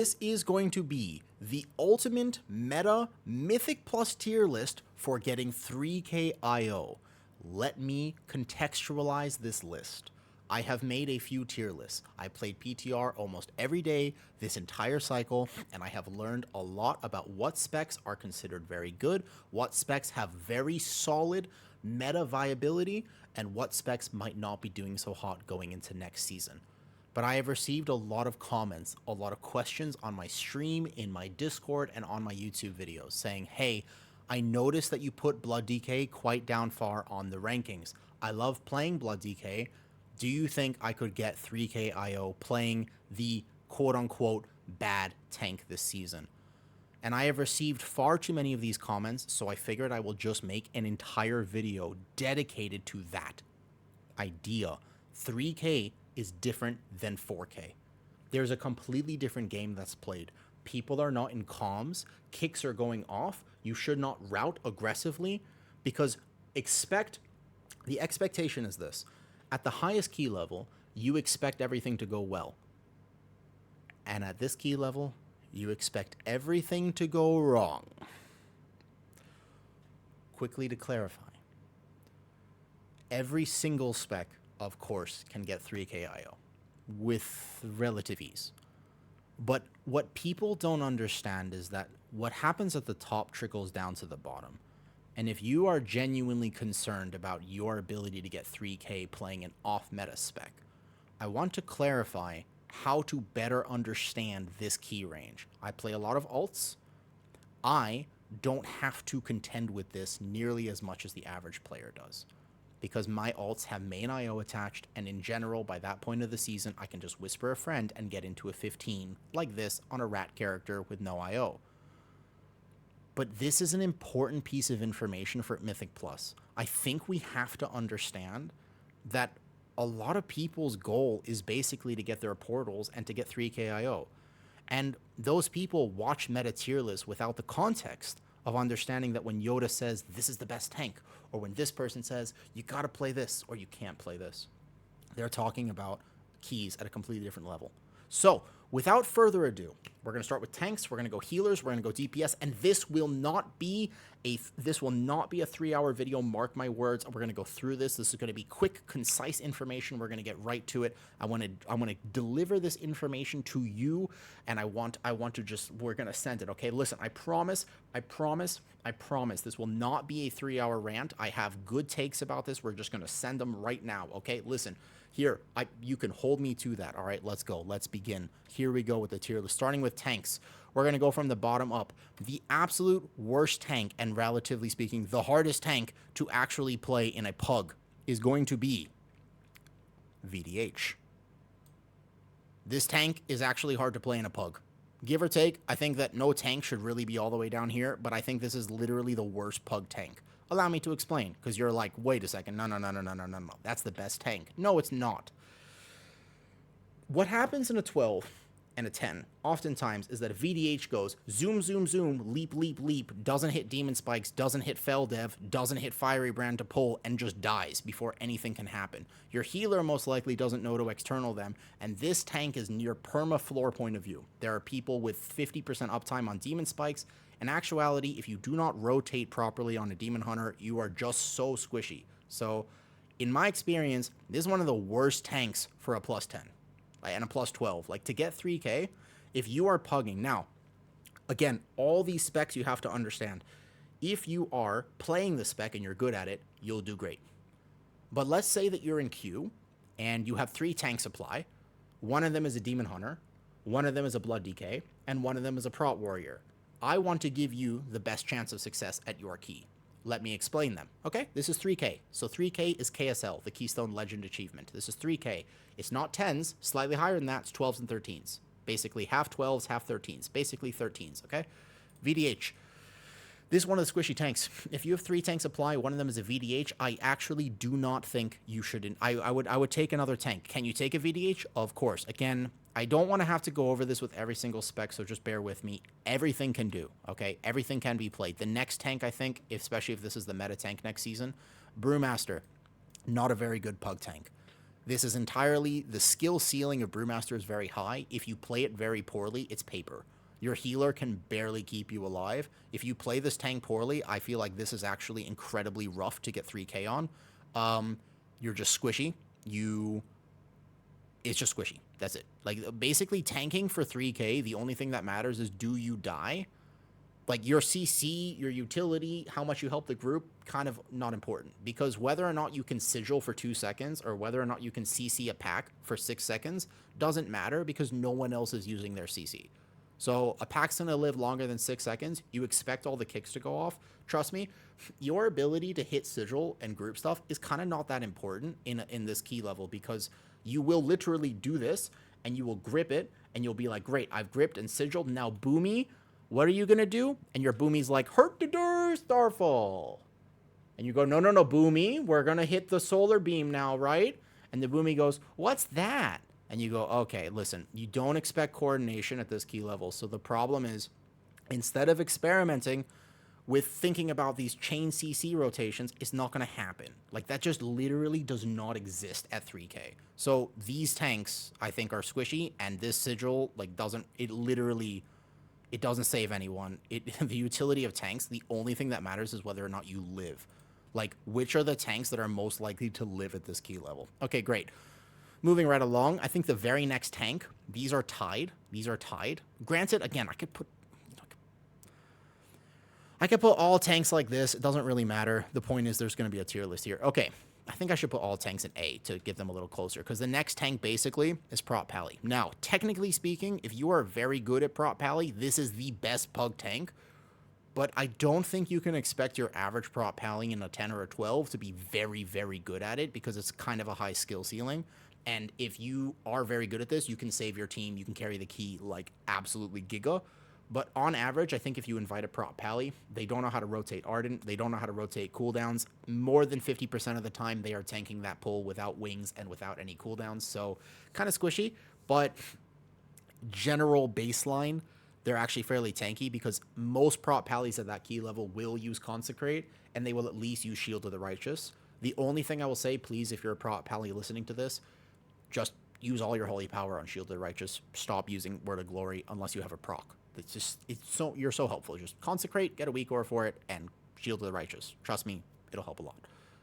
This is going to be the ultimate meta Mythic plus tier list for getting 3k IO. Let me contextualize this list. I have made a few tier lists. I played PTR almost every day this entire cycle, and I have learned a lot about what specs are considered very good, what specs have very solid meta viability, and what specs might not be doing so hot going into next season. But I have received a lot of comments, a lot of questions on my stream, in my Discord, and on my YouTube videos saying, hey, I noticed that you put Blood DK quite down far on the rankings. I love playing Blood DK. Do you think I could get 3k IO playing the quote-unquote bad tank this season? And I have received far too many of these comments, so I figured I will just make an entire video dedicated to that idea. 3k is different than 4K. There's a completely different game that's played. People are not in comms, kicks are going off, you should not route aggressively, because the expectation is this. At the highest key level, you expect everything to go well. And at this key level, you expect everything to go wrong. Quickly to clarify, every single spec, of course, can get 3k IO with relative ease. But what people don't understand is that what happens at the top trickles down to the bottom. And if you are genuinely concerned about your ability to get 3k playing an off-meta spec, I want to clarify how to better understand this key range. I play a lot of alts. I don't have to contend with this nearly as much as the average player does, because my alts have main IO attached, and in general, by that point of the season, I can just whisper a friend and get into a 15 like this on a rat character with no IO. But this is an important piece of information for Mythic Plus. I think we have to understand that a lot of people's goal is basically to get their portals and to get 3k IO. And those people watch meta tier lists without the context of understanding that when Yoda says this is the best tank, or when this person says you gotta play this or you can't play this, they're talking about keys at a completely different level. So without further ado, we're going to start with tanks, we're going to go healers, we're going to go DPS, and this will not be a 3-hour video, mark my words. We're going to go through this. This is going to be quick, concise information. We're going to get right to it. I want to deliver this information to you, and I want to just, we're going to send it. Okay, listen, I promise this will not be a 3-hour rant. I have good takes about this. We're just going to send them right now. Okay, listen. Here, you can hold me to that. All right, let's go. Let's begin. Here we go with the tier list. Starting with tanks. We're going to go from the bottom up. The absolute worst tank, and relatively speaking, the hardest tank to actually play in a pug is going to be VDH. This tank is actually hard to play in a pug. Give or take, I think that no tank should really be all the way down here, but I think this is literally the worst pug tank. Allow me to explain, because you're like, wait a second, no, that's the best tank. No, it's not. What happens in a 12 and a 10, oftentimes, is that a VDH goes zoom, zoom, zoom, leap, leap, leap, doesn't hit Demon Spikes, doesn't hit Fell Dev, doesn't hit Fiery Brand to pull, and just dies before anything can happen. Your healer most likely doesn't know to external them, and this tank is near perma-floor point of view. There are people with 50% uptime on Demon Spikes. In actuality, if you do not rotate properly on a Demon Hunter, you are just so squishy. So, in my experience, this is one of the worst tanks for a plus 10 and a plus 12. Like, to get 3k, if you are pugging. Now, again, all these specs you have to understand. If you are playing the spec and you're good at it, you'll do great. But let's say that you're in queue and you have 3 tank supply. One of them is a Demon Hunter, one of them is a Blood DK, and one of them is a Prot Warrior. I want to give you the best chance of success at your key. Let me explain them. Okay, this is 3k. So 3k is KSL, the Keystone Legend Achievement. This is 3k. It's not 10s, slightly higher than that. It's 12s and 13s. Basically half 12s, half 13s. Basically 13s, okay? VDH. This is one of the squishy tanks. If you have 3 tank supply, one of them is a VDH, I actually do not think you should. I would take another tank. Can you take a VDH? Of course. Again, I don't want to have to go over this with every single spec, so just bear with me. Everything can do, okay? Everything can be played. The next tank, I think, especially if this is the meta tank next season, Brewmaster, not a very good pug tank. This is entirely, the skill ceiling of Brewmaster is very high. If you play it very poorly, it's paper. Your healer can barely keep you alive. If you play this tank poorly, I feel like this is actually incredibly rough to get 3k on. You're just squishy. It's just squishy. That's it. Like, basically, tanking for 3k, the only thing that matters is, do you die? Like, your CC, your utility, how much you help the group, kind of not important. Because whether or not you can sigil for 2 seconds or whether or not you can CC a pack for 6 seconds doesn't matter, because no one else is using their CC. So a pack's going to live longer than 6 seconds. You expect all the kicks to go off. Trust me, your ability to hit sigil and group stuff is kind of not that important in this key level, because you will literally do this and you will grip it and you'll be like, great, I've gripped and sigiled. Now, Boomy, what are you going to do? And your Boomy's like, hurt the door, Starfall. And you go, no, Boomy, we're going to hit the solar beam now, right? And the Boomy goes, what's that? And you go, okay, listen, you don't expect coordination at this key level. So the problem is, instead of experimenting with thinking about these chain CC rotations, it's not going to happen. Like, that just literally does not exist at 3k. So these tanks, I think, are squishy, and this sigil, like, it doesn't save anyone. The utility of tanks, the only thing that matters is whether or not you live. Like, which are the tanks that are most likely to live at this key level? Okay, great. Moving right along, I think the very next tank, these are tied. Granted, again, I could put all tanks like this. It doesn't really matter. The point is there's going to be a tier list here. Okay, I think I should put all tanks in A to get them a little closer, because the next tank basically is Prot Pally. Now, technically speaking, if you are very good at Prot Pally, this is the best pug tank, but I don't think you can expect your average Prot Pally in a 10 or a 12 to be very, very good at it, because it's kind of a high skill ceiling. And if you are very good at this, you can save your team, you can carry the key like absolutely giga. But on average, I think if you invite a Prot Pally, they don't know how to rotate Ardent, they don't know how to rotate cooldowns. More than 50% of the time, they are tanking that pull without wings and without any cooldowns. So kind of squishy, but general baseline, they're actually fairly tanky, because most Prot Pallies at that key level will use Consecrate, and they will at least use Shield of the Righteous. The only thing I will say, please, if you're a Prot Pally listening to this, just use all your holy power on Shield of the Righteous. Stop using Word of Glory unless you have a proc. You're so helpful. Just Consecrate, get a weak ore for it, and Shield of the Righteous. Trust me, it'll help a lot.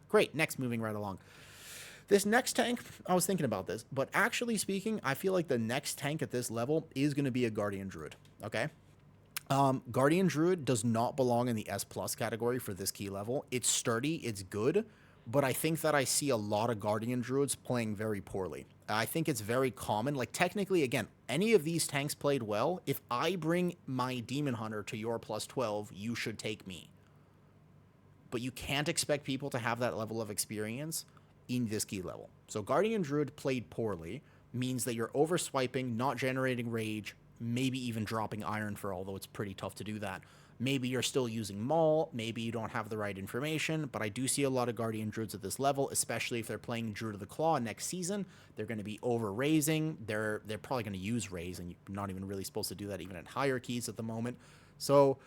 Great, next, moving right along. This next tank, I was thinking about this, but actually speaking, I feel like the next tank at this level is going to be a Guardian Druid, okay? Guardian Druid does not belong in the S+ category for this key level. It's sturdy, it's good, but I think that I see a lot of Guardian Druids playing very poorly. I think it's very common. Like, technically, again, any of these tanks played well. If I bring my Demon Hunter to your +12, you should take me. But you can't expect people to have that level of experience in this key level. So Guardian Druid played poorly means that you're overswiping, not generating rage, maybe even dropping Iron for, although it's pretty tough to do that. Maybe you're still using Maul, maybe you don't have the right information, but I do see a lot of Guardian Druids at this level, especially if they're playing Druid of the Claw next season. They're going to be over-raising, they're probably going to use Raise, and you're not even really supposed to do that even at higher keys at the moment. So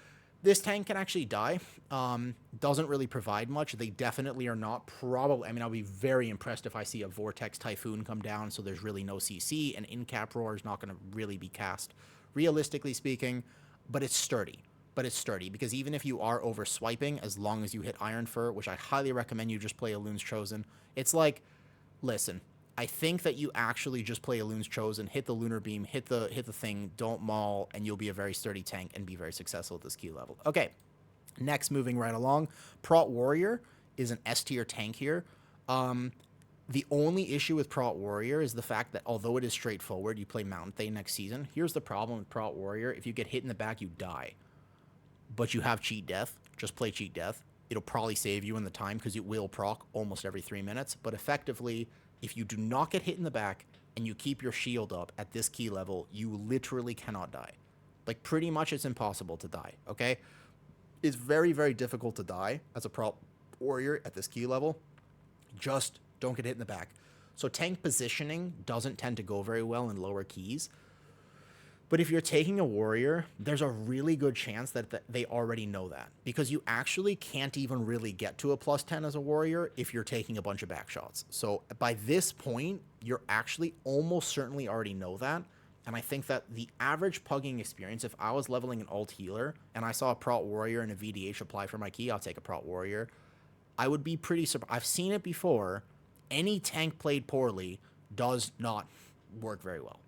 this tank can actually die. Doesn't really provide much. They definitely are not probably... I mean, I'll be very impressed if I see a Vortex Typhoon come down, so there's really no CC, and In-Cap Roar is not going to really be cast, realistically speaking, but it's sturdy. Because even if you are over swiping, as long as you hit Iron Fur, which I highly recommend you just play Elun's Chosen, it's like, listen, I think that you actually just play Elun's Chosen, hit the Lunar Beam, hit the thing, don't maul, and you'll be a very sturdy tank and be very successful at this key level. Okay, next, moving right along, Prot Warrior is an S tier tank here. The only issue with Prot Warrior is the fact that although it is straightforward, you play Mountain Thane next season. Here's the problem with Prot Warrior: if you get hit in the back, you die. But you have Cheat Death. Just play Cheat Death. It'll probably save you in the time, because it will proc almost every 3 minutes. But effectively, if you do not get hit in the back and you keep your shield up at this key level, you literally cannot die. Like, pretty much it's impossible to die, okay? It's very, very difficult to die as a Prot Warrior at this key level. Just don't get hit in the back. So tank positioning doesn't tend to go very well in lower keys. But if you're taking a warrior, there's a really good chance that they already know that, because you actually can't even really get to a +10 as a warrior if you're taking a bunch of back shots. So by this point, you're actually almost certainly already know that. And I think that the average pugging experience, if I was leveling an alt healer and I saw a prot warrior and a VDH apply for my key, I'll take a prot warrior. I would be pretty surprised. I've seen it before. Any tank played poorly does not work very well.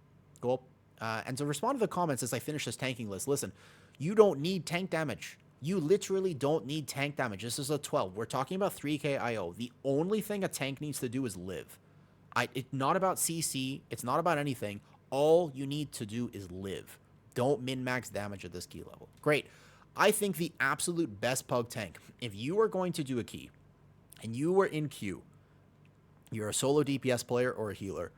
Cool. And to respond to the comments as I finish this tanking list, listen, you don't need tank damage. You literally don't need tank damage. This is a 12. We're talking about 3k IO. The only thing a tank needs to do is live. It's not about CC. It's not about anything. All you need to do is live. Don't min-max damage at this key level. Great. I think the absolute best pug tank, if you are going to do a key and you were in queue, you're a solo DPS player or a healer,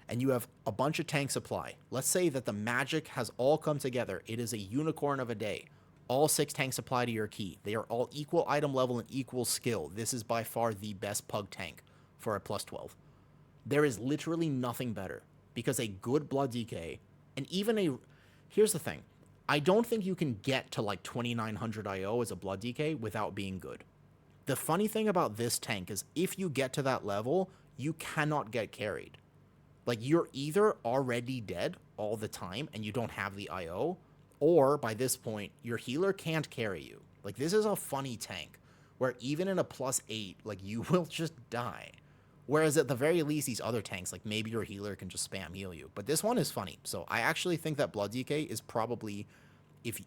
and you have a bunch of tank supply. Let's say that the magic has all come together. It is a unicorn of a day. All 6 tanks apply to your key. They are all equal item level and equal skill. This is by far the best pug tank for a plus 12. There is literally nothing better because a good blood DK and even a... Here's the thing. I don't think you can get to like 2900 IO as a blood DK without being good. The funny thing about this tank is if you get to that level, you cannot get carried. Like, you're either already dead all the time and you don't have the IO, or by this point, your healer can't carry you. Like, this is a funny tank where even in a +8, like, you will just die. Whereas at the very least, these other tanks, like, maybe your healer can just spam heal you. But this one is funny. So I actually think that Blood DK is probably, if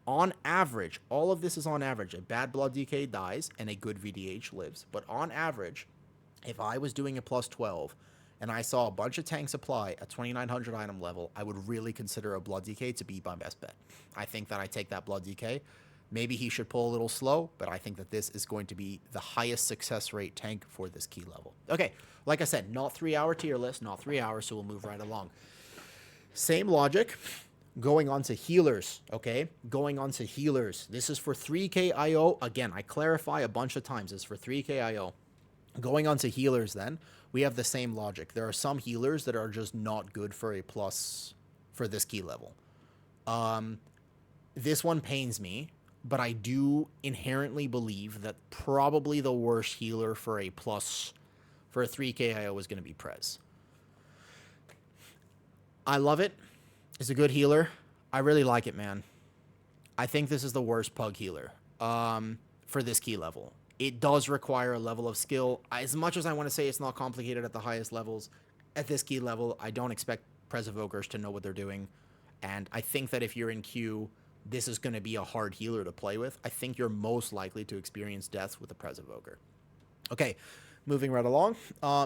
on average, all of this is on average. A bad Blood DK dies and a good VDH lives. But on average, if I was doing a +12 and I saw a bunch of tanks apply at 2900 item level, I would really consider a Blood DK to be my best bet. I think that I take that Blood DK. Maybe he should pull a little slow, but I think that this is going to be the highest success rate tank for this key level. Okay, like I said, not 3-hour tier list, not 3 hours, so we'll move right along. Same logic, going on to healers, okay? Going on to healers. This is for 3k IO. Again, I clarify a bunch of times, it's for 3k IO. Going on to healers then, we have the same logic. There are some healers that are just not good for a plus for this key level. This one pains me, but I do inherently believe that probably the worst healer for a plus for a 3k IO is going to be Prez. I love it. It's a good healer. I really like it, man. I think this is the worst pug healer for this key level. It does require a level of skill. As much as I want to say it's not complicated at the highest levels, at this key level, I don't expect Prez evokers to know what they're doing. And I think that if you're in queue, this is going to be a hard healer to play with. I think you're most likely to experience deaths with a Prez evoker. Okay, moving right along.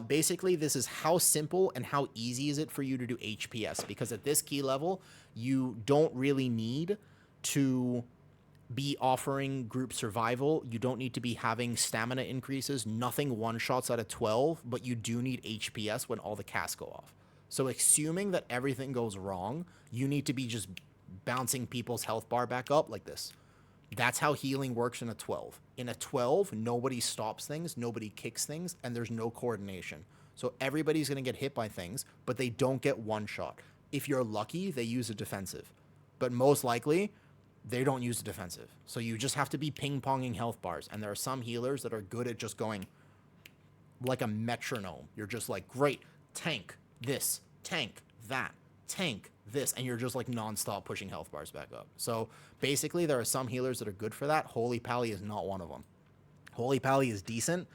Basically, this is how simple and how easy is it for you to do HPS, because at this key level, you don't really need to be offering group survival. You don't need to be having stamina increases, nothing one-shots out of 12, but you do need HPS when all the casts go off. So assuming that everything goes wrong, you need to be just bouncing people's health bar back up like this. That's how healing works in a 12. In a 12, nobody stops things, nobody kicks things, and there's no coordination. So everybody's going to get hit by things, but they don't get one shot. If you're lucky, they use a defensive. But most likely, they don't use a defensive. So you just have to be ping-ponging health bars. And there are some healers that are good at just going like a metronome. You're just like, great, tank this, tank that, tank this, and you're just like non-stop pushing health bars back up. So basically, there are some healers that are good for that. Holy Pally is not one of them. Holy Pally is decent,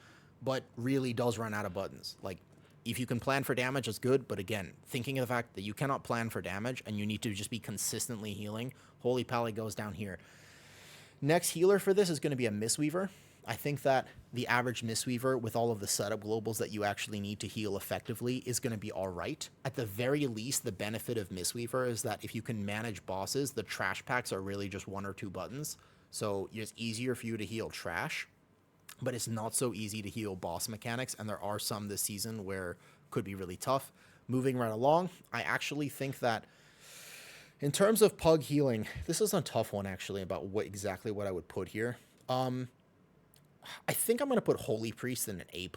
but really does run out of buttons. Like, if you can plan for damage, it's good, but again, thinking of the fact that you cannot plan for damage and you need to just be consistently healing, Holy Pally goes down here. Next healer for this is going to be a Mistweaver. I think that the average Mistweaver with all of the setup globals that you actually need to heal effectively is going to be all right. At the very least, the benefit of Mistweaver is that if you can manage bosses, the trash packs are really just 1 or 2 buttons. So it's easier for you to heal trash, but it's not so easy to heal boss mechanics, and there are some this season where could be really tough. Moving right along, I actually think that in terms of pug healing, this is a tough one actually about exactly what I would put here. I think I'm going to put Holy Priest in an A+.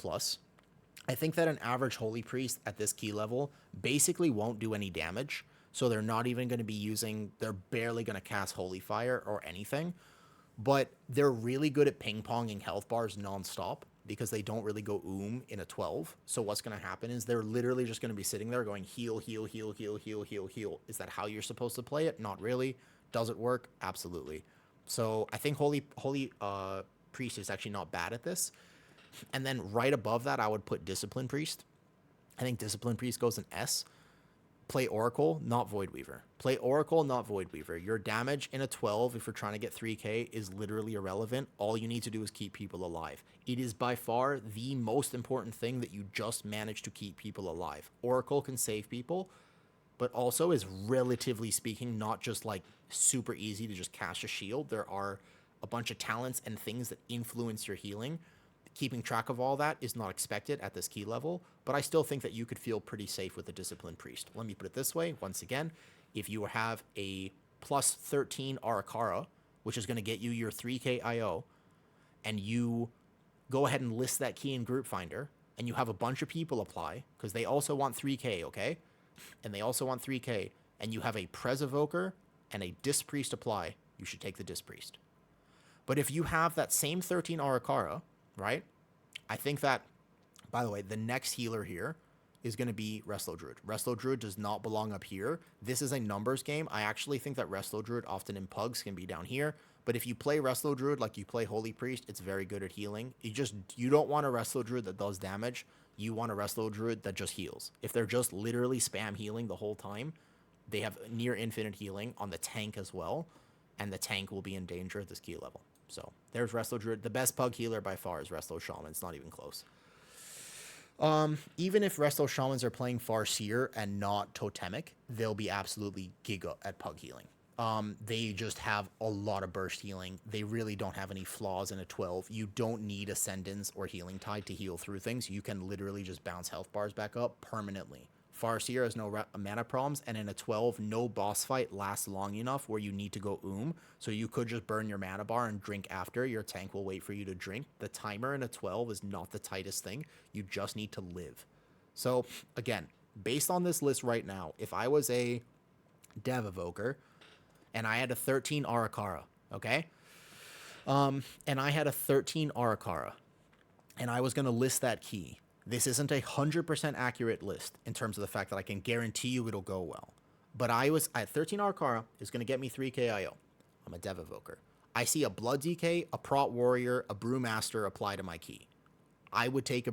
I think that an average Holy Priest at this key level basically won't do any damage. So they're not even going to be using, they're barely going to cast Holy Fire or anything. But they're really good at ping-ponging health bars non-stop. because they don't really go in a 12. So what's going to happen is they're literally just going to be sitting there going heal, heal, heal, heal, heal, heal, heal. Is that how you're supposed to play it? Not really. Does it work? Absolutely. So I think Holy Priest is actually not bad at this. And then right above that, I would put Discipline Priest. I think Discipline Priest goes in S. Play Oracle, not Void Weaver. Play Oracle, not Void Weaver. Your damage in a 12, if you're trying to get 3k, is literally irrelevant. All you need to do is keep people alive. It is by far the most important thing that you just manage to keep people alive. Oracle can save people, but also is relatively speaking not just like super easy to just cast a shield. There are a bunch of talents and things that influence your healing. Keeping track of all that is not expected at this key level, but I still think that you could feel pretty safe with the Discipline Priest. Let me put it this way, once again, if you have a plus 13 Arakara, which is going to get you your 3k IO, and you go ahead and list that key in Group Finder, and you have a bunch of people apply, because they also want 3k, okay? And they also want 3k, and you have a Prez Evoker and a Disc Priest apply, you should take the Disc Priest. But if you have that same 13 Arakara, right? I think that, by the way, the next healer here is going to be Resto Druid. Resto Druid does not belong up here. This is a numbers game. I actually think that Resto Druid often in pugs can be down here. But if you play Resto Druid like you play Holy Priest, it's very good at healing. You don't want a Resto Druid that does damage. You want a Resto Druid that just heals. If they're just literally spam healing the whole time, they have near infinite healing on the tank as well. And the tank will be in danger at this key level. So there's Resto Druid. The best pug healer by far is Resto Shaman. It's not even close. Even if Resto Shamans are playing Farseer and not Totemic, they'll be absolutely giga at pug healing. They just have a lot of burst healing. They really don't have any flaws in a 12. You don't need Ascendance or Healing Tide to heal through things. You can literally just bounce health bars back up permanently. Farseer has no mana problems, and in a 12, no boss fight lasts long enough where you need to go so you could just burn your mana bar and drink after. Your tank will wait for you to drink. The timer in a 12 is not the tightest thing. You just need to live. So, again, based on this list right now, if I was a Dev Evoker, and I had a 13 Arakara, okay? And I had a 13 Arakara, and I was going to list that key. This isn't a 100% accurate list in terms of the fact that I can guarantee you it'll go well. But I had 13 Arakara is going to get me 3k IO. I'm a Dev Evoker. I see a Blood DK, a Prot Warrior, a Brewmaster apply to my key. I would take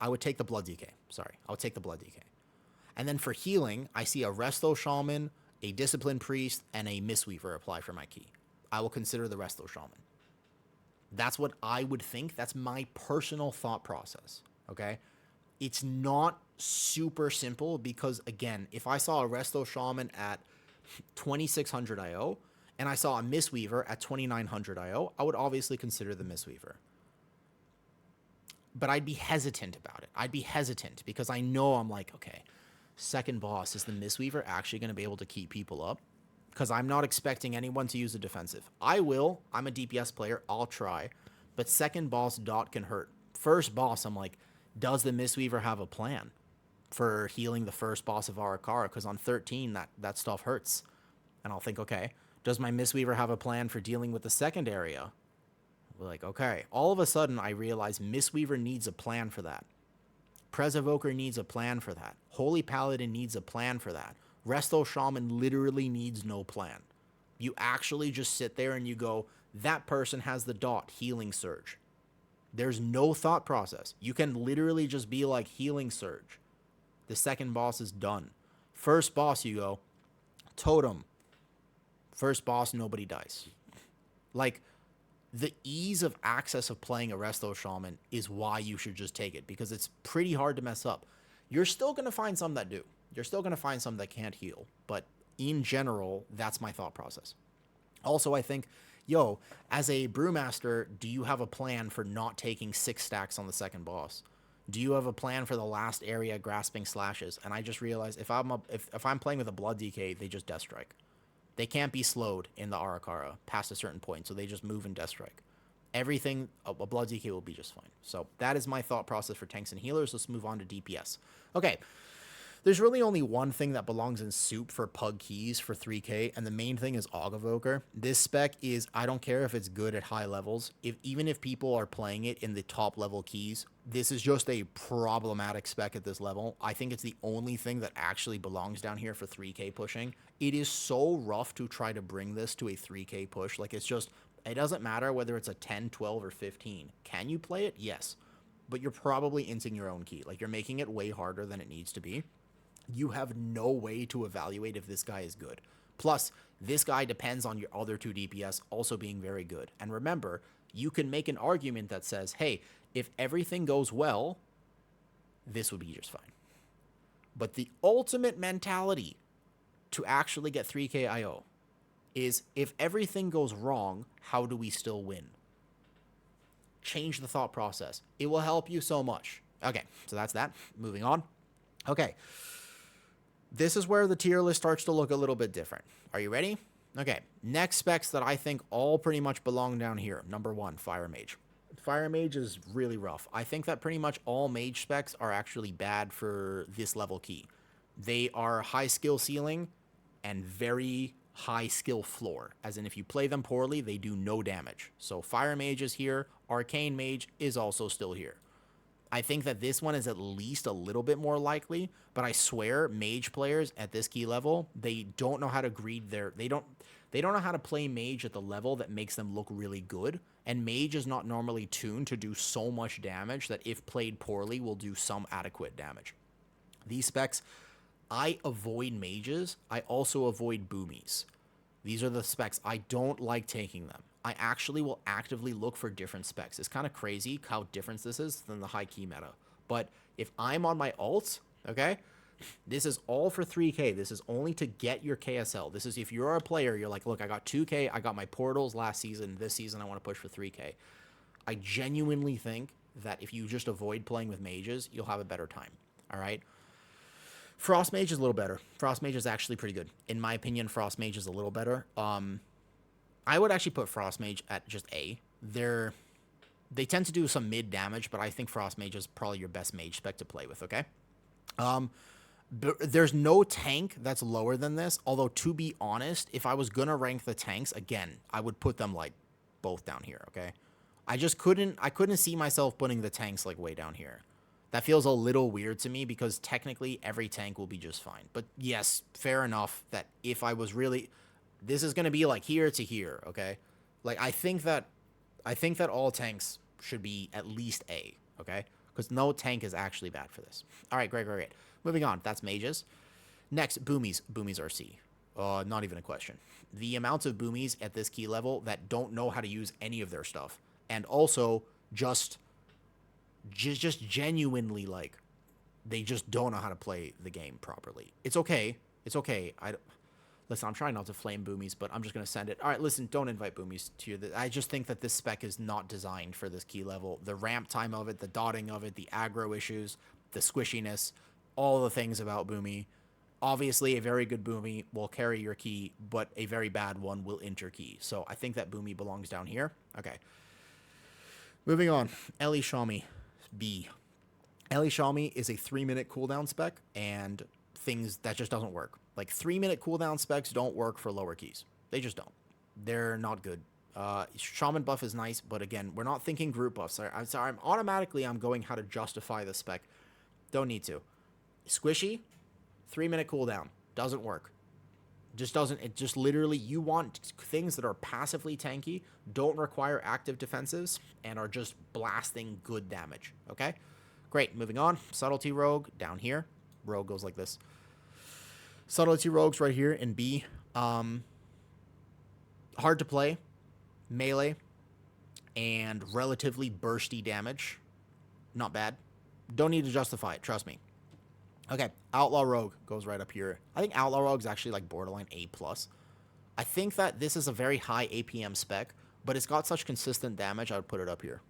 I would take the Blood DK. Sorry, I would take the Blood DK. And then for healing, I see a Resto Shaman, a Discipline Priest, and a Mistweaver apply for my key. I will consider the Resto Shaman. That's what I would think. That's my personal thought process, okay? It's not super simple because, again, if I saw a Resto Shaman at 2600 IO and I saw a Mistweaver at 2900 IO, I would obviously consider the Mistweaver. But I'd be hesitant about it. I'd be hesitant because I know I'm like, okay, second boss, is the Mistweaver actually going to be able to keep people up? Because I'm not expecting anyone to use a defensive. I will. I'm a DPS player. I'll try. But second boss, Dot can hurt. First boss, I'm like, does the Mistweaver have a plan for healing the first boss of Arakara? Because on 13, that stuff hurts. And I'll think, okay, does my Mistweaver have a plan for dealing with the second area? We're like, okay. All of a sudden, I realize Mistweaver needs a plan for that. Prez Evoker needs a plan for that. Holy Paladin needs a plan for that. Resto Shaman literally needs no plan. You actually just sit there and you go, that person has the Dot, Healing Surge. There's no thought process. You can literally just be like Healing Surge. The second boss is done. First boss, you go, Totem. First boss, nobody dies. Like, the ease of access of playing a Resto Shaman is why you should just take it, because it's pretty hard to mess up. You're still going to find some that do. You're still going to find some that can't heal. But in general, that's my thought process. Also, I think, as a Brewmaster, do you have a plan for not taking 6 stacks on the second boss? Do you have a plan for the last area grasping slashes? And I just realized if I'm playing with a Blood DK, they just Death Strike. They can't be slowed in the Arakara past a certain point, so they just move and Death Strike. Everything, a Blood DK will be just fine. So that is my thought process for tanks and healers. Let's move on to DPS. Okay, There's really only one thing that belongs in soup for pug keys for 3K, and the main thing is Og Evoker. This spec is, I don't care if it's good at high levels, even if people are playing it in the top level keys, this is just a problematic spec at this level. I think it's the only thing that actually belongs down here for 3K pushing. It is so rough to try to bring this to a 3K push. Like, it's just, it doesn't matter whether it's a 10, 12, or 15. Can you play it? Yes. But you're probably inting your own key. Like, you're making it way harder than it needs to be. You have no way to evaluate if this guy is good. Plus, this guy depends on your other two DPS also being very good. And remember, you can make an argument that says, hey, if everything goes well, this would be just fine. But the ultimate mentality to actually get 3K IO is, if everything goes wrong, how do we still win? Change the thought process. It will help you so much. Okay, so that's that. Moving on. Okay. This is where the tier list starts to look a little bit different. Are you ready? Okay. Next specs that I think all pretty much belong down here. Number 1, Fire Mage. Fire Mage is really rough. I think that pretty much all mage specs are actually bad for this level key. They are high skill ceiling and very high skill floor. As in, if you play them poorly, they do no damage. So Fire Mage is here. Arcane Mage is also still here. I think that this one is at least a little bit more likely, but I swear mage players at this key level, they don't know how to greed they don't know how to play mage at the level that makes them look really good, and mage is not normally tuned to do so much damage that if played poorly will do some adequate damage. These specs, I avoid mages, I also avoid boomies. These are the specs I don't like taking them. I actually will actively look for different specs. It's kind of crazy how different this is than the high key meta. But if I'm on my ults, okay, this is all for 3K. This is only to get your KSL. This is if you're a player, you're like, look, I got 2K, I got my portals last season, this season I want to push for 3K. I genuinely think that if you just avoid playing with mages, you'll have a better time, all right? Frost Mage is a little better. Frost Mage is actually pretty good. In my opinion, Frost Mage is a little better. I would actually put Frost Mage at just A. They tend to do some mid damage, but I think Frost Mage is probably your best mage spec to play with, okay? There's no tank that's lower than this, although to be honest, if I was gonna rank the tanks, again, I would put them like both down here, okay? I couldn't see myself putting the tanks like way down here. That feels a little weird to me because technically every tank will be just fine. But yes, fair enough that if I was really... This is going to be like here to here, okay? Like, I think that all tanks should be at least A, okay? Because no tank is actually bad for this. All right, great. Moving on. That's mages. Next, boomies. Boomies are C. Not even a question. The amounts of boomies at this key level that don't know how to use any of their stuff. And also just genuinely, like, they just don't know how to play the game properly. It's okay. Listen, I'm trying not to flame boomies, but I'm just going to send it. All right, listen, don't invite boomies to you. I just think that this spec is not designed for this key level. The ramp time of it, the dotting of it, the aggro issues, the squishiness, all the things about boomy. Obviously, a very good boomy will carry your key, but a very bad one will enter key. So I think that boomy belongs down here. Okay. Moving on. Ellie Shami, B. Ellie Shami is a 3-minute cooldown spec, and things that just doesn't work. Like, 3-minute cooldown specs don't work for lower keys. They just don't. They're not good. Shaman buff is nice, but again, we're not thinking group buffs. I'm sorry. I'm going how to justify the spec. Don't need to. Squishy, 3-minute cooldown. Doesn't work. Just doesn't. It just literally, you want things that are passively tanky, don't require active defensives, and are just blasting good damage. Okay? Great. Moving on. Subtlety Rogue, down here. Rogue goes like this. Subtlety Rogues right here in B. Hard to play, melee, and relatively bursty damage. Not bad. Don't need to justify it, trust me. Okay, Outlaw Rogue goes right up here. I think Outlaw Rogue is actually like borderline A+. I think that this is a very high APM spec, but it's got such consistent damage, I would put it up here.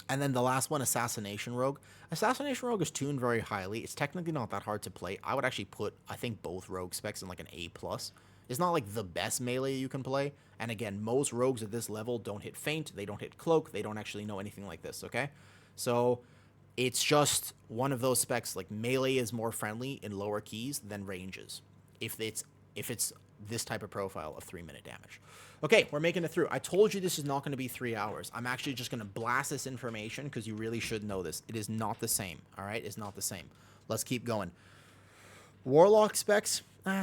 And then the last one, Assassination Rogue. Assassination Rogue is tuned very highly. It's technically not that hard to play. I would actually put, I think, both Rogue specs in like an A+. It's not like the best melee you can play. And again, most Rogues at this level don't hit Feint. They don't hit Cloak. They don't actually know anything like this, okay? So It's just one of those specs, like melee is more friendly in lower keys than ranges. If it's this type of profile of 3-minute damage. Okay, we're making it through. I told you this is not going to be 3 hours. I'm actually just going to blast this information because you really should know this. It is not the same, all right? It's not the same. Let's keep going. Warlock specs,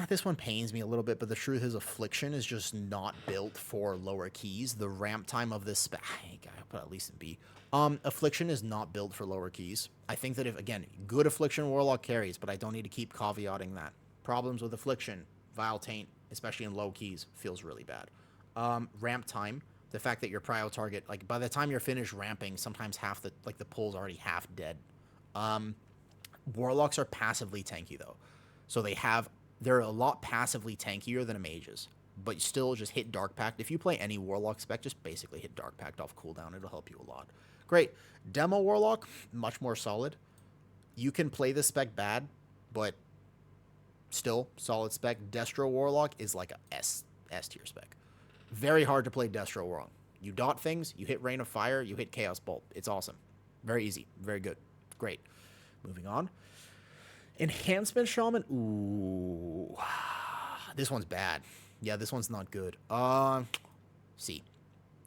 this one pains me a little bit, but the truth is Affliction is just not built for lower keys. The ramp time of this spec, I'll put at least in B. Affliction is not built for lower keys. I think that if, again, good Affliction Warlock carries, but I don't need to keep caveating that. Problems with Affliction, Vile Taint, especially in low keys, feels really bad. Ramp time, the fact that your prio target, like by the time you're finished ramping, sometimes half the, like the pull's already half dead. Warlocks are passively tanky though. So they're a lot passively tankier than a mage's, but still just hit Dark Pact. If you play any Warlock spec, just basically hit Dark Pact off cooldown. It'll help you a lot. Great. Demo Warlock, much more solid. You can play this spec bad, but still solid spec. Destro Warlock is like a S tier spec. Very hard to play Destro wrong. You dot things, you hit Rain of Fire, you hit Chaos Bolt. It's awesome. Very easy. Very good. Great. Moving on. Enhancement Shaman. Ooh. This one's bad. Yeah, this one's not good. C.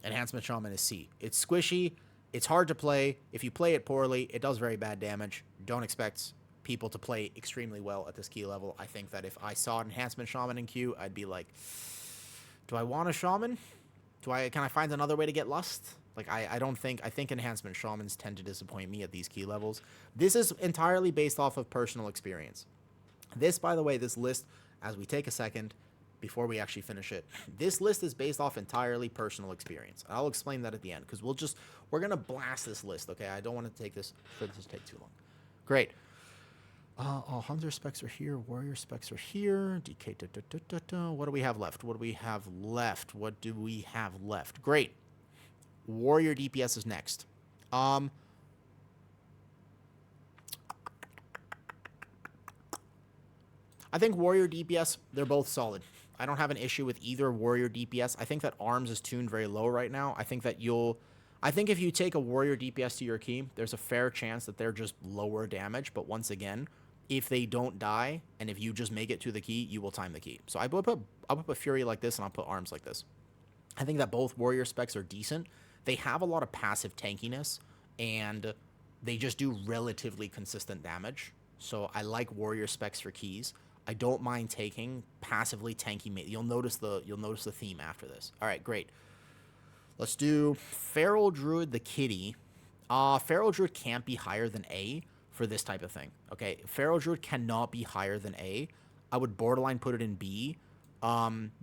Enhancement Shaman is C. It's squishy. It's hard to play. If you play it poorly, it does very bad damage. Don't expect people to play extremely well at this key level. I think that if I saw an Enhancement Shaman in queue, I'd be like, do I want a Shaman? Can I find another way to get Lust? Like, I think Enhancement Shamans tend to disappoint me at these key levels. This is entirely based off of personal experience. This, by the way, this list, as we take a second before we actually finish it, this list is based off entirely personal experience. I'll explain that at the end, because we're going to blast this list, okay? I don't want to take this to take too long. Great. Hunter specs are here. Warrior specs are here. DK. What do we have left? What do we have left? Great. Warrior DPS is next. I think Warrior DPS, they're both solid. I don't have an issue with either Warrior DPS. I think that Arms is tuned very low right now. I think if you take a Warrior DPS to your key, there's a fair chance that they're just lower damage. But once again, if they don't die, and if you just make it to the key, you will time the key. So I'll put Fury like this, and I'll put Arms like this. I think that both Warrior specs are decent. They have a lot of passive tankiness, and they just do relatively consistent damage. So I like Warrior specs for keys. I don't mind taking passively tanky mate. You'll notice the theme after this. All right, great. Let's do Feral Druid the Kitty. Feral Druid can't be higher than A for this type of thing. Okay, Feral Druid cannot be higher than A. I would borderline put it in B,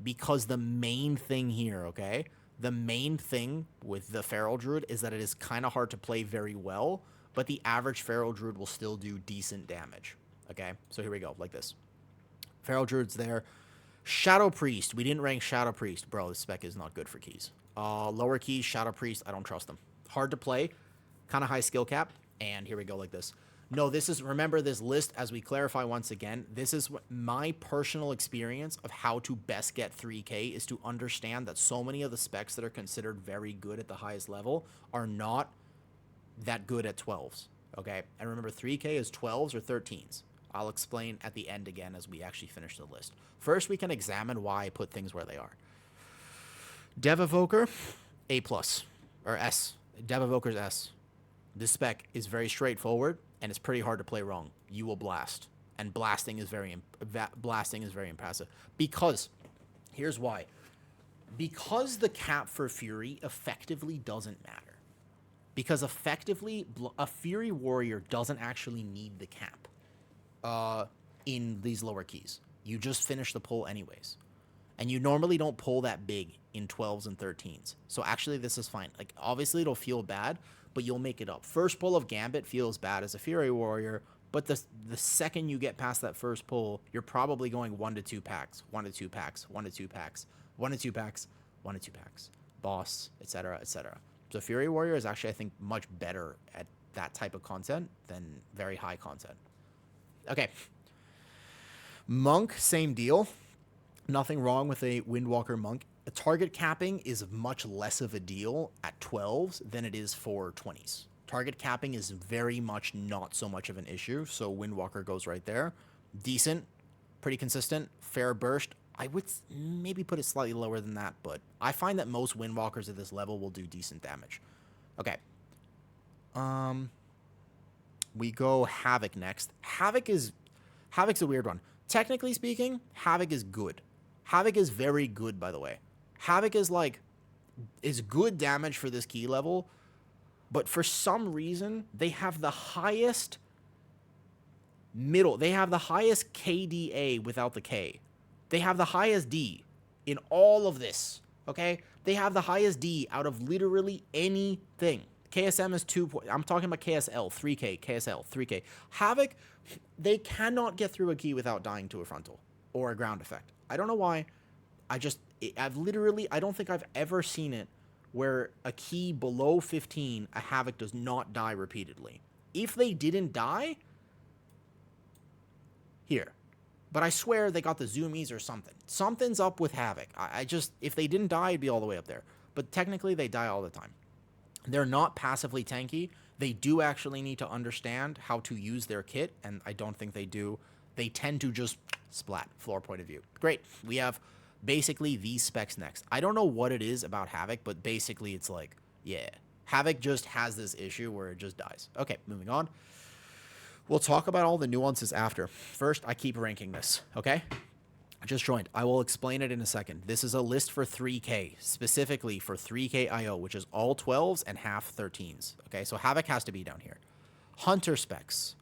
because the main thing here, okay, the main thing with the Feral Druid is that it is kind of hard to play very well, but the average Feral Druid will still do decent damage. Okay, so here we go, like this. Feral Druid's there. Shadow Priest. We didn't rank Shadow Priest. Bro, this spec is not good for keys. Lower keys, Shadow Priest, I don't trust them. Hard to play, kind of high skill cap, and here we go like this. No, remember this list, as we clarify once again, this is my personal experience of how to best get 3K is to understand that so many of the specs that are considered very good at the highest level are not that good at 12s, okay? And remember, 3K is 12s or 13s. I'll explain at the end again as we actually finish the list. First, we can examine why I put things where they are. Dev Evoker, A+, or S. Dev Evoker's S. This spec is very straightforward, and it's pretty hard to play wrong. You will blast, and blasting is very impressive. Because, here's why. Because the cap for Fury effectively doesn't matter. Because effectively, a Fury Warrior doesn't actually need the cap in these lower keys. You just finish the pull anyways. And you normally don't pull that big in 12s and 13s. So actually, this is fine. Like, obviously, it'll feel bad, but you'll make it up. First pull of Gambit feels bad as a Fury Warrior, but the second you get past that first pull, you're probably going 1 to 2 packs, 1 to 2 packs, 1 to 2 packs, 1 to 2 packs, 1 to 2 packs, boss, etc., etc. So Fury Warrior is actually, I think, much better at that type of content than very high content. Okay. Monk, same deal. Nothing wrong with a Windwalker Monk. Target capping is much less of a deal at 12s than it is for 20s. Target capping is very much not so much of an issue, so Windwalker goes right there. Decent, pretty consistent, fair burst. I would maybe put it slightly lower than that, but I find that most Windwalkers at this level will do decent damage. Okay. We go Havoc next. Havoc's a weird one. Technically speaking, Havoc is good. Havoc is very good, by the way. Havoc is good damage for this key level, but for some reason, they have the highest they have the highest KDA without the K. They have the highest D in all of this, okay? They have the highest D out of literally anything. KSM is 2. I'm talking about KSL, 3K, KSL, 3K. Havoc, they cannot get through a key without dying to a frontal or a ground effect. I don't know why. I don't think I've ever seen it where a key below 15, a Havoc does not die repeatedly. If they didn't die, here. But I swear they got the zoomies or something. Something's up with Havoc. If they didn't die, it'd be all the way up there. But technically, they die all the time. They're not passively tanky. They do actually need to understand how to use their kit, and I don't think they do. They tend to just splat, floor point of view. Great. We have basically these specs next. I don't know what it is about Havoc, but basically it's like, yeah. Havoc just has this issue where it just dies. Okay, moving on. We'll talk about all the nuances after. First, I keep ranking this, okay? I just joined. I will explain it in a second. This is a list for 3K, specifically for 3K IO, which is all 12s and half 13s, okay? So Havoc has to be down here. Hunter specs.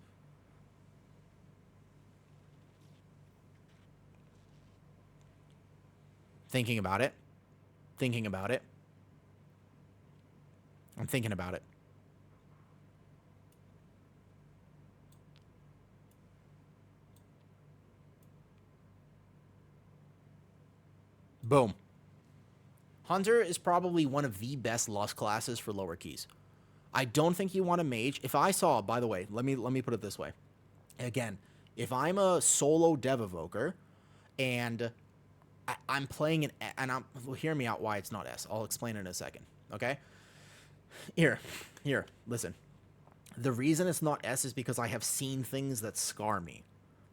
Thinking about it. Thinking about it. I'm thinking about it. Boom. Hunter is probably one of the best lost classes for lower keys. I don't think you want a mage. If I saw, by the way, let me put it this way. Again, if I'm a solo dev evoker and I'm playing hear me out why it's not S. I'll explain it in a second, okay? Here, listen. The reason it's not S is because I have seen things that scar me.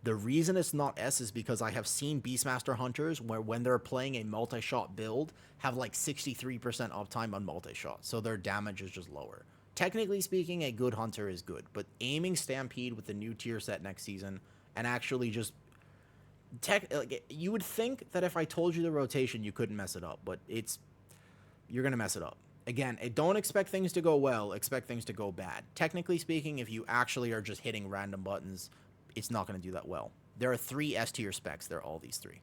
The reason it's not S is because I have seen Beastmaster Hunters where when they're playing a multi-shot build have like 63% uptime on multi-shot, so their damage is just lower. Technically speaking, a good Hunter is good, but aiming Stampede with the new tier set next season and actually just you would think that if I told you the rotation, you couldn't mess it up, but you're going to mess it up. Again, don't expect things to go well, expect things to go bad. Technically speaking, if you actually are just hitting random buttons, it's not going to do that well. There are 3 S tier specs. They're all these 3.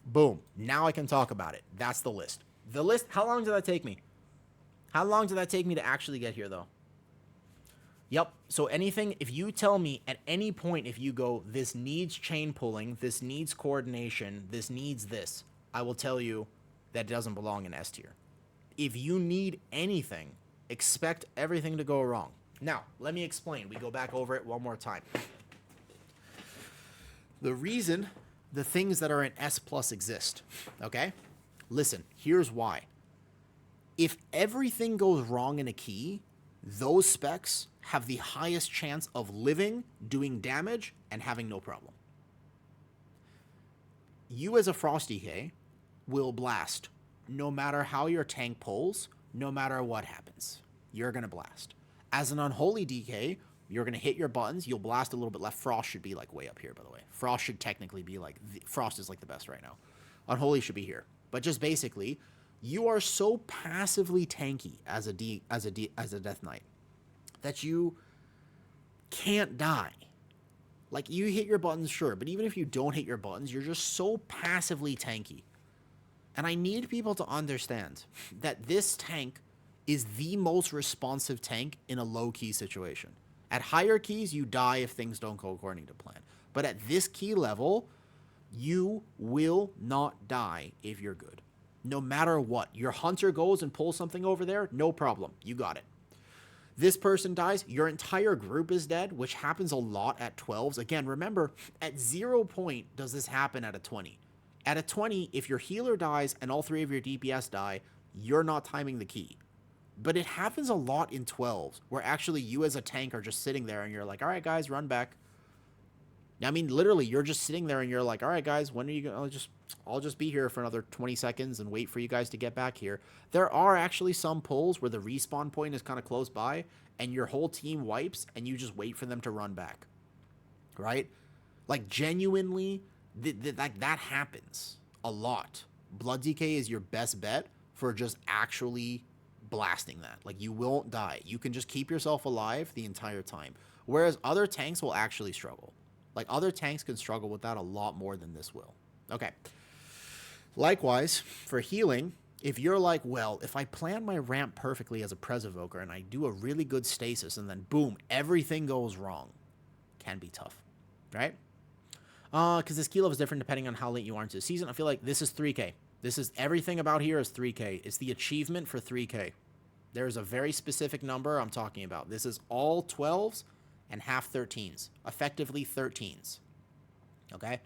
Boom. Now I can talk about it. That's the list. The list, how long did that take me? How long did that take me to actually get here, though? Yep. So anything, if you tell me at any point, if you go, this needs chain pulling, this needs coordination, this needs this, I will tell you that it doesn't belong in S tier. If you need anything, expect everything to go wrong. Now, let me explain. We go back over it one more time. The reason the things that are in S plus exist, okay? Listen, here's why. If everything goes wrong in a key, those specs have the highest chance of living, doing damage, and having no problem. You as a Frost DK will blast no matter how your tank pulls, no matter what happens. You're going to blast. As an Unholy DK, you're going to hit your buttons. You'll blast a little bit left. Frost should be like way up here, by the way. Frost should technically be like, Frost is like the best right now. Unholy should be here. But just basically, you are so passively tanky as a Death Knight that you can't die. Like, you hit your buttons, sure, but even if you don't hit your buttons, you're just so passively tanky. And I need people to understand that this tank is the most responsive tank in a low-key situation. At higher keys, you die if things don't go according to plan. But at this key level, you will not die if you're good. No matter what. Your Hunter goes and pulls something over there, no problem. You got it. This person dies, your entire group is dead, which happens a lot at 12s. Again, remember, at 0 point does this happen at a 20. At a 20, if your healer dies and all 3 of your DPS die, you're not timing the key. But it happens a lot in 12s, where actually you as a tank are just sitting there and you're like, all right, guys, run back. I mean, literally, you're just sitting there and you're like, all right, guys, when are you going to I'll just be here for another 20 seconds and wait for you guys to get back here. There are actually some pulls where the respawn point is kind of close by and your whole team wipes and you just wait for them to run back. Right? Like, genuinely, that happens a lot. Blood DK is your best bet for just actually blasting that. Like, you won't die. You can just keep yourself alive the entire time. Whereas other tanks will actually struggle. Like, other tanks can struggle with that a lot more than this will. Okay. Likewise, for healing, if you're like, well, if I plan my ramp perfectly as a Pres Evoker and I do a really good stasis and then boom, everything goes wrong, can be tough, right? Because this key level is different depending on how late you are into the season. I feel like this is 3K. This is everything about here is 3K. It's the achievement for 3K. There's a very specific number I'm talking about. This is all 12s and half 13s, effectively 13s. Okay?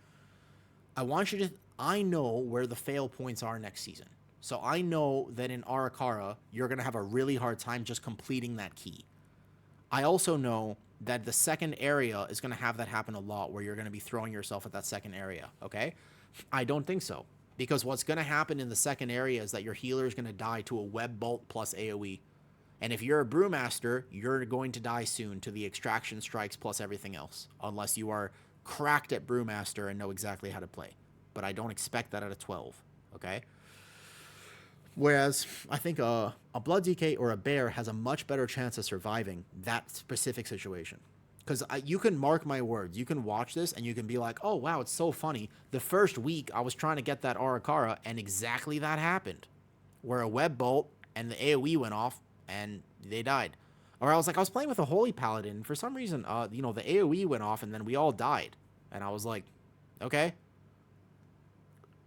I know where the fail points are next season. So I know that in Arakara, you're going to have a really hard time just completing that key. I also know that the second area is going to have that happen a lot, where you're going to be throwing yourself at that second area, okay? I don't think so. Because what's going to happen in the second area is that your healer is going to die to a web bolt plus AoE. And if you're a Brewmaster, you're going to die soon to the extraction strikes plus everything else, unless you are cracked at Brewmaster and know exactly how to play. But I don't expect that at a 12, okay? Whereas I think a Blood DK or a Bear has a much better chance of surviving that specific situation. Because you can mark my words. You can watch this and you can be like, oh, wow, it's so funny. The first week I was trying to get that Arakara and exactly that happened. Where a web bolt and the AoE went off and they died. Or I was playing with a Holy Paladin. And for some reason, the AoE went off and then we all died. And I was like, okay.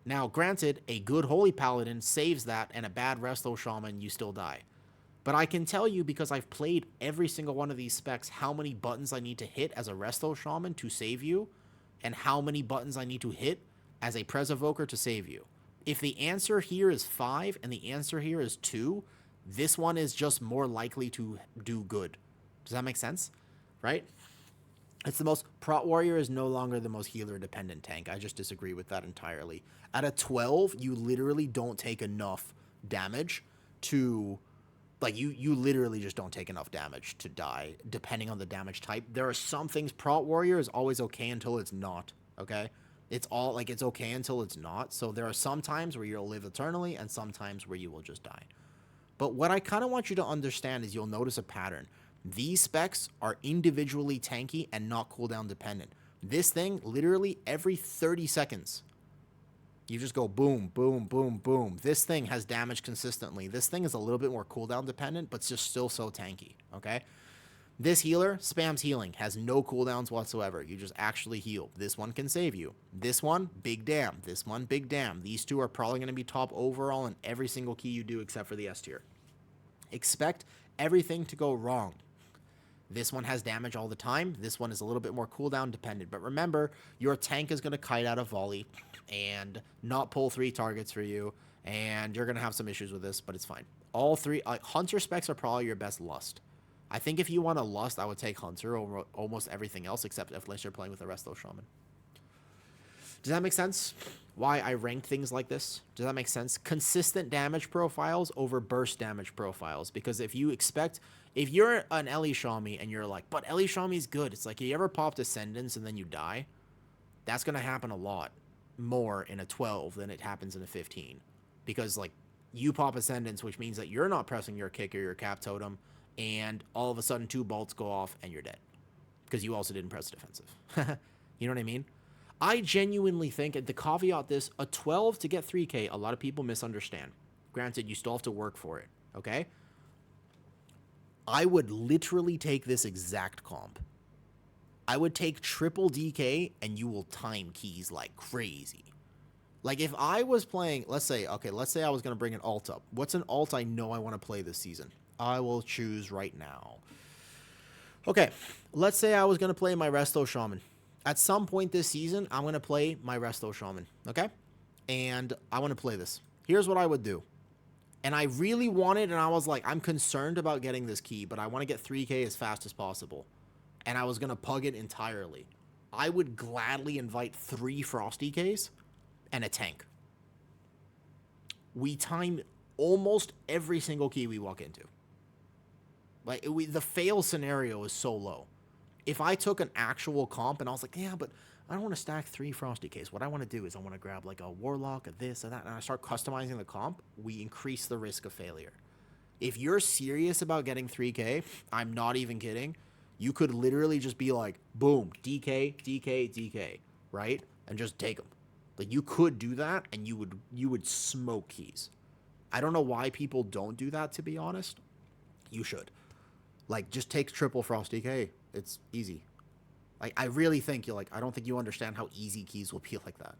Now, granted, a good Holy Paladin saves that, and a bad Resto Shaman, you still die. But I can tell you, because I've played every single one of these specs, how many buttons I need to hit as a Resto Shaman to save you, and how many buttons I need to hit as a Pres Evoker to save you. If the answer here is 5, and the answer here is 2, this one is just more likely to do good. Does that make sense? Right? It's the most... Prot Warrior is no longer the most healer-dependent tank. I just disagree with that entirely. At a 12, you literally don't take enough damage to... Like, you literally just don't take enough damage to die, depending on the damage type. There are some things... Prot Warrior is always okay until it's not, okay? It's okay until it's not. So there are some times where you'll live eternally, and some times where you will just die. But what I kind of want you to understand is you'll notice a pattern. These specs are individually tanky and not cooldown dependent. This thing, literally every 30 seconds, you just go boom, boom, boom, boom. This thing has damage consistently. This thing is a little bit more cooldown dependent, but it's just still so tanky, okay? This healer spams healing, has no cooldowns whatsoever. You just actually heal. This one can save you. This one, big damn. This one, big damn. These two are probably going to be top overall in every single key you do except for the S tier. Expect everything to go wrong. This one has damage all the time. This one is a little bit more cooldown dependent. But remember, your tank is going to kite out a volley and not pull 3 targets for you. And you're going to have some issues with this, but it's fine. All 3... Hunter specs are probably your best lust. I think if you want a lust, I would take Hunter over almost everything else, except unless you're playing with the Resto Shaman. Does that make sense? Why I rank things like this? Does that make sense? Consistent damage profiles over burst damage profiles. Because if you're an Ellie Shami and you're like, but Ellie Shami's good. It's like, you ever popped Ascendance and then you die? That's going to happen a lot more in a 12 than it happens in a 15. Because, like, you pop Ascendance, which means that you're not pressing your kick or your cap totem, and all of a sudden 2 bolts go off and you're dead. Because you also didn't press defensive. You know what I mean? I genuinely think, and to caveat this, a 12 to get 3K, a lot of people misunderstand. Granted, you still have to work for it, okay? I would literally take this exact comp. I would take triple DK, and you will time keys like crazy. Like, if I was playing, let's say I was going to bring an alt up. What's an alt I know I want to play this season? I will choose right now. Okay, let's say I was going to play my Resto Shaman. At some point this season, I'm going to play my Resto Shaman, okay? And I want to play this. Here's what I would do. And I really wanted, and I was like, I'm concerned about getting this key, but I want to get 3K as fast as possible. And I was going to pug it entirely. I would gladly invite 3 Frosty Ks and a tank. We time almost every single key we walk into. Like, the fail scenario is so low. If I took an actual comp and I was like, yeah, but I don't want to stack 3 Frosty Ks. What I want to do is I want to grab like a Warlock, a this, and that, and I start customizing the comp, we increase the risk of failure. If you're serious about getting 3K, I'm not even kidding, you could literally just be like, boom, DK, DK, DK, right? And just take them. Like, you could do that, and you would smoke keys. I don't know why people don't do that, to be honest. You should. Like, just take triple Frosty K. It's easy. Like, I really think I don't think you understand how easy keys will be like that.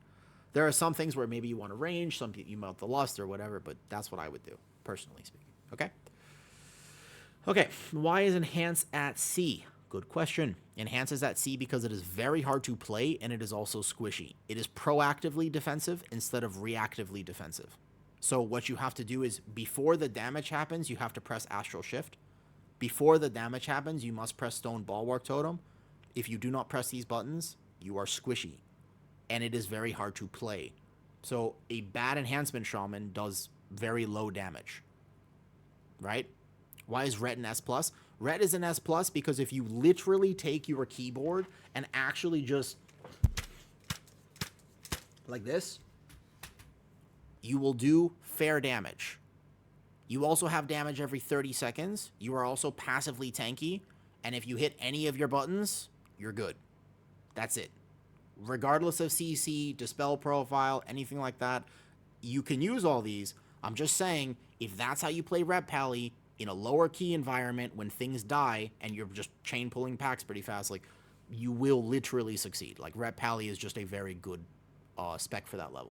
There are some things where maybe you want to range, some you mount the lust or whatever, but that's what I would do, personally speaking. Okay? Okay, why is Enhance at C? Good question. Enhance is at C because it is very hard to play and it is also squishy. It is proactively defensive instead of reactively defensive. So what you have to do is, before the damage happens, you have to press Astral Shift. Before the damage happens, you must press Stone Bulwark Totem. If you do not press these buttons, you are squishy, and it is very hard to play. So a bad Enhancement Shaman does very low damage, right? Why is Ret an S+? Ret is an S+, because if you literally take your keyboard and actually just like this, you will do fair damage. You also have damage every 30 seconds. You are also passively tanky, and if you hit any of your buttons, you're good. That's it. Regardless of CC, Dispel profile, anything like that, you can use all these. I'm just saying, if that's how you play Rep Pally in a lower key environment when things die and you're just chain pulling packs pretty fast, like, you will literally succeed. Like, Rep Pally is just a very good spec for that level.